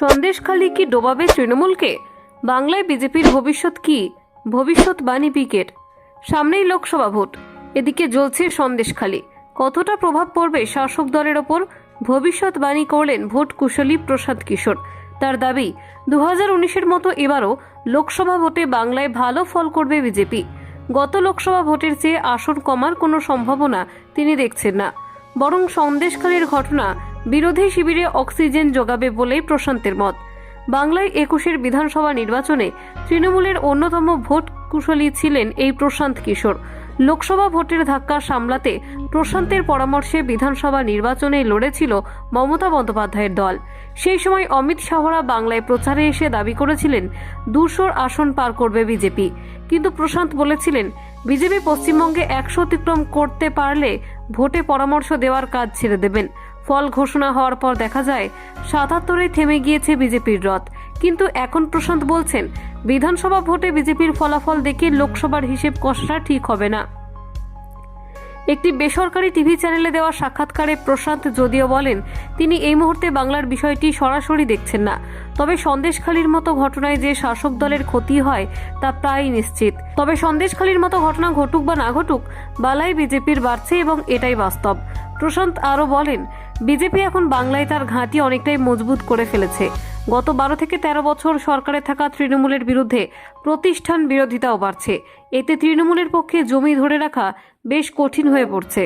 সন্দেশখালী কি ডোবাবে তৃণমূলকে? বাংলায় বিজেপির ভবিষ্যৎ কি? ভবিষ্যৎবাণী পিকের। সামনেই লোকসভা ভোট, এদিকে জ্বলছে সন্দেশখালী। কতটা প্রভাব পড়বে শাসক দলের ওপর? ভবিষ্যৎবাণী করলেন ভোট কুশলী প্রশান্ত কিশোর। তার দাবি, 2019-এর মতো এবারও লোকসভা ভোটে বাংলায় ভালো ফল করবে বিজেপি। গত লোকসভা ভোটের চেয়ে আসন কমার কোনো সম্ভাবনা তিনি দেখছেন না, বরং সন্দেশখালীর ঘটনা বিরোধী শিবিরে অক্সিজেন যোগাবে বলেই প্রশান্তের মত। বাংলায় 21-এর বিধানসভা নির্বাচনে তৃণমূলের অন্যতম ভোট কুশলী ছিলেন এই প্রশান্ত কিশোর। লোকসভা ভোটের ধাক্কা সামলাতে প্রশান্তের পরামর্শে বিধানসভা নির্বাচনে লড়েছিল মমতা বন্দ্যোপাধ্যায়ের দল। সেই সময় অমিত শাহরা বাংলায় প্রচারে এসে দাবি করেছিলেন 200 আসন পার করবে বিজেপি। কিন্তু প্রশান্ত বলেছিলেন, বিজেপি পশ্চিমবঙ্গে 100 অতিক্রম করতে পারলে ভোটে পরামর্শ দেওয়ার কাজ ছেড়ে দেবেন। ফল ঘোষণা হওয়ার পর দেখা যায় 77-এ থেমে গিয়েছে বিজেপির রথ। কিন্তু এখন প্রশান্ত বলছেন, বিধানসভা ভোটে বিজেপির ফলাফল দেখে লোকসভার হিসেব কষাটা ঠিক হবে না। একটি বেসরকারি টিভি চ্যানেলে দেওয়া সাক্ষাৎকারে প্রশান্ত যদিও বলেন তিনি এই মুহূর্তে বাংলার বিষয়টি সরাসরি দেখছেন না, তবে সন্দেশখালীর মতো ঘটনায় যে শাসক দলের ক্ষতি হয় তা প্রায় নিশ্চিত। তবে সন্দেশখালীর মতো ঘটনা ঘটুক বা না ঘটুক, বালাই বিজেপির বাড়ছে এবং এটাই বাস্তব। প্রশান্ত আরও বলেন, বিজেপি এখন বাংলায় তার ঘাঁটি অনেকটাই মজবুত করে ফেলেছে। গত 12 থেকে 13 বছর সরকারে থাকা তৃণমূলের বিরুদ্ধে প্রতিষ্ঠান বিরোধিতাও বাড়ছে। এতে তৃণমূলের পক্ষে জমি ধরে রাখা বেশ কঠিন হয়ে পড়ছে।